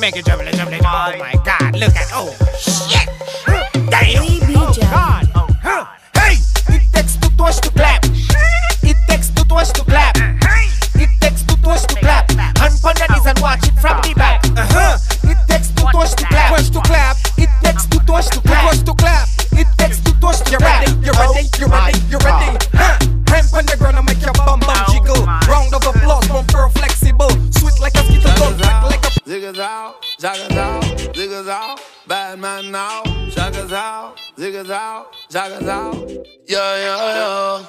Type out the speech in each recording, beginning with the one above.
make it jumble, jumble. Oh my God, look at, oh shit. Damn. Oh God. Hey, it takes two toes to clap. It takes two toes to clap. It takes two toes to clap. Hand on the knees and watch it from the back. It takes two toes to clap. Toes to clap. It takes two toes to clap. Toes to clap. It takes two toes to clap. You're ready, you're ready, you're ready. Hand on the ground and make your bum bum jiggle. Round of applause, bumper flexible. Sweet like a skittle, don't black like a Ziggas out, jaggers out, ziggas out, bad man now. Shaggers out, ziggas out, jaggers out. Yeah.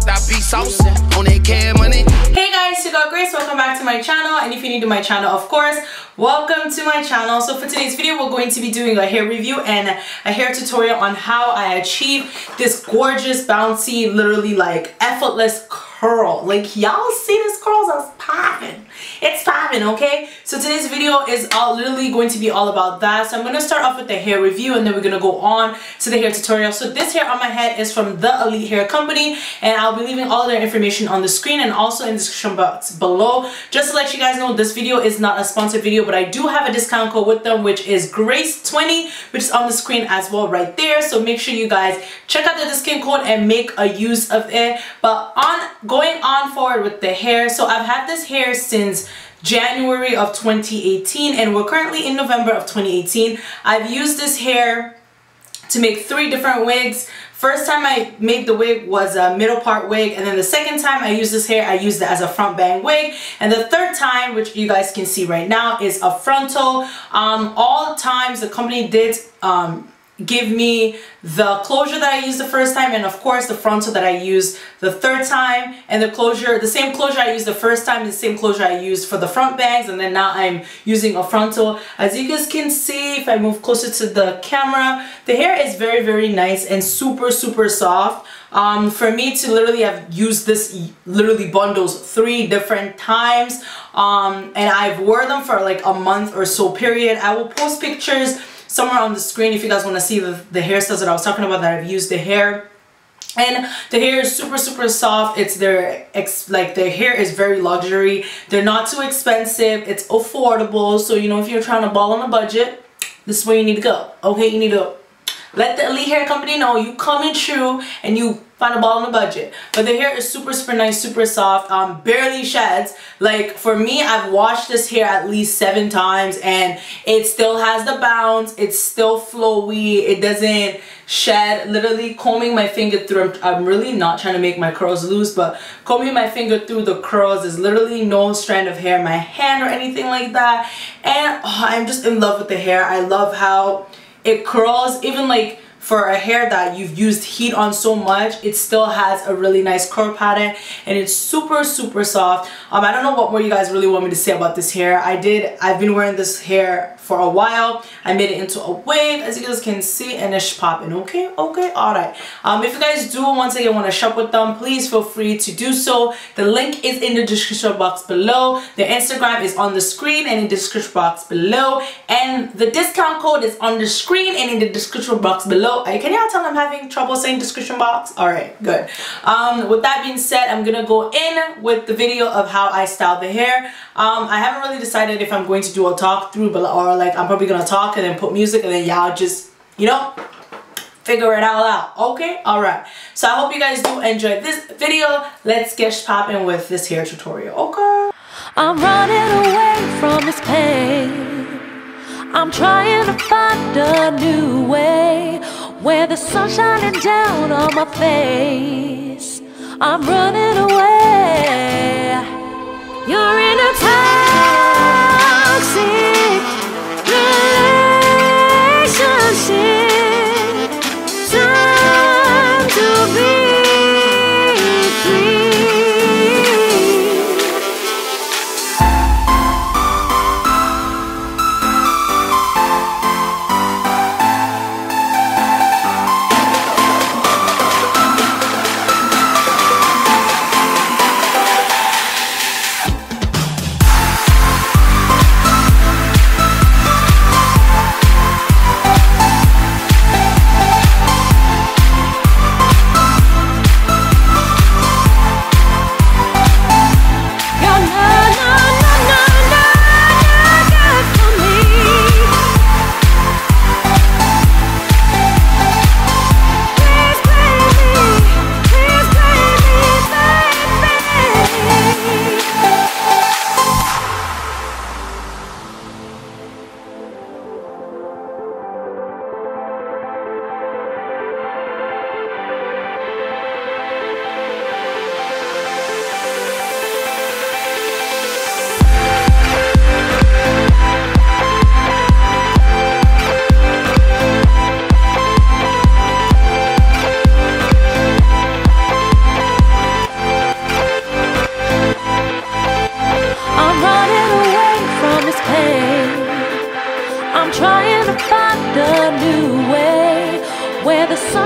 That be saucy on that can money. Hey guys, it's your girl Grace. Welcome back to my channel. And if you're new to my channel, of course, welcome to my channel. So for today's video, we're going to be doing a hair review and a hair tutorial on how I achieve this gorgeous, bouncy, literally like effortless curl. Like y'all see this curls? It's popping. It's popping, okay? So today's video is literally going to be all about that. So I'm going to start off with the hair review and then we're going to go on to the hair tutorial. So this hair on my head is from the Elite Hair Company and I'll be leaving all of their information on the screen and also in the description box below. Just to let you guys know, this video is not a sponsored video, but I do have a discount code with them, which is Grace20, which is on the screen as well right there. So make sure you guys check out the discount code and make a use of it. But going on forward with the hair, so I've had this hair since January of 2018 and we're currently in November of 2018. I've used this hair to make 3 different wigs. First time I made the wig was a middle part wig, and then the second time I used this hair, I used it as a front bang wig, and the third time, which you guys can see right now, is a frontal. All times the company did give me the closure that I used the first time, and of course the frontal that I used the third time, and the same closure I used the first time, the same closure I used for the front bangs, and then now I'm using a frontal. As you guys can see, if I move closer to the camera, the hair is very, very nice and super, super soft. For me to literally have used this literally bundles 3 different times, and I've worn them for like a month or so period. I will post pictures somewhere on the screen if you guys want to see the hairstyles that I was talking about that I've used the hair. And the hair is super, super soft. It's their hair is very luxury. They're not too expensive. It's affordable. So you know, if you're trying to ball on a budget, this is where you need to go. Okay, you need to let the Elite Hair Company know you coming true and you find a ball on a budget. But the hair is super, super nice, super soft, barely sheds. Like for me, I've washed this hair at least 7 times and it still has the bounce. It's still flowy. It doesn't shed. Literally combing my finger through, I'm really not trying to make my curls loose, but combing my finger through the curls, is literally no strand of hair in my hand or anything like that. And I'm just in love with the hair. I love how it curls. Even like for a hair that you've used heat on so much, it still has a really nice curl pattern and it's super, super soft. I don't know what more you guys really want me to say about this hair. I've been wearing this hair for a while. I made it into a wig, as you guys can see, and it's popping. Okay, alright. If you guys do once again want to shop with them, please feel free to do so. The link is in the description box below. Their Instagram is on the screen and in the description box below, and the discount code is on the screen and in the description box below. Can y'all tell I'm having trouble saying description box? Alright, good. With that being said, I'm gonna go in with the video of how I style the hair. I haven't really decided if I'm going to do a talk through, or like I'm probably gonna talk and then put music and then y'all just, you know, figure it all out. Okay, alright. So I hope you guys do enjoy this video. Let's get popping with this hair tutorial. Okay, I'm running away from this pain. I'm trying to find a new way where the sun's shining down on my face. I'm running away. You're in a toxic relationship. Time to be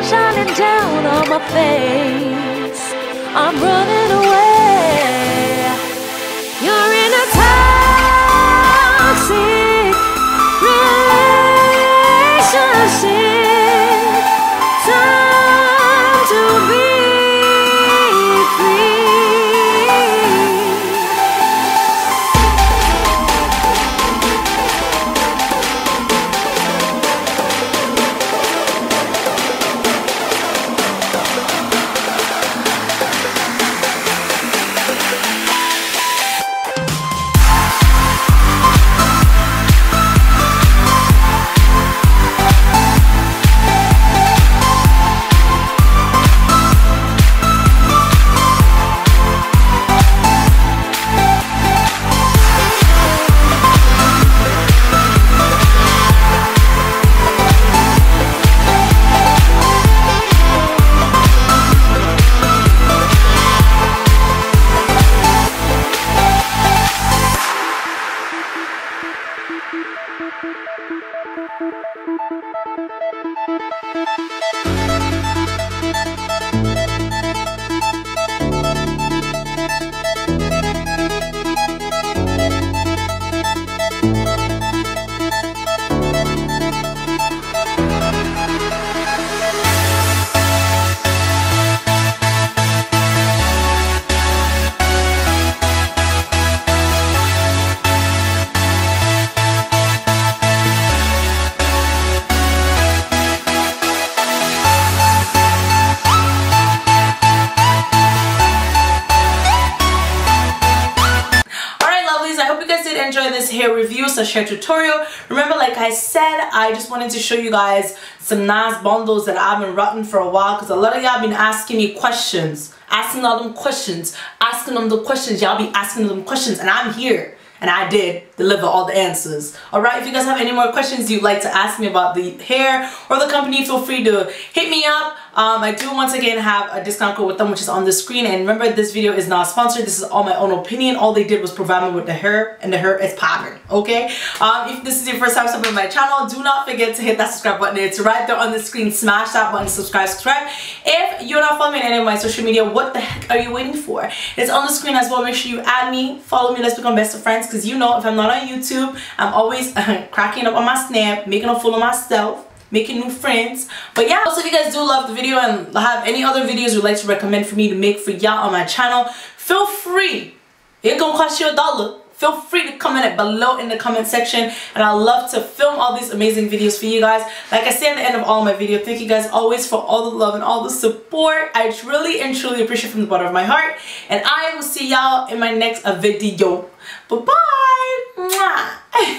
sun shining down on my face. I'm running away. You're in a toxic relationship. Time to be free. Enjoy this hair review / hair tutorial. Remember, like I said, I just wanted to show you guys some nice bundles that I've been rocking for a while, because a lot of y'all been asking me questions, asking all them questions, asking them the questions. Y'all be asking them questions, and I'm here. And I did deliver all the answers. Alright, if you guys have any more questions you'd like to ask me about the hair or the company, feel free to hit me up. I do once again have a discount code with them, which is on the screen. And remember, this video is not sponsored. This is all my own opinion. All they did was provide me with the hair, and the hair is popping. Okay? If this is your first time subbing my channel, do not forget to hit that subscribe button. It's right there on the screen. Smash that button, subscribe. If you're not following me on any of my social media, what the heck are you waiting for? It's on the screen as well. Make sure you add me, follow me, let's become best of friends. Because you know, if I'm not on YouTube, I'm always cracking up on my Snap, making a fool of myself, making new friends. But yeah, also if you guys do love the video and have any other videos you'd like to recommend for me to make for y'all on my channel, feel free. It gonna cost you $1. Feel free to comment it below in the comment section, and I love to film all these amazing videos for you guys. Like I say at the end of all my videos, thank you guys always for all the love and all the support. I really and truly appreciate it from the bottom of my heart, and I will see y'all in my next video. Bye bye.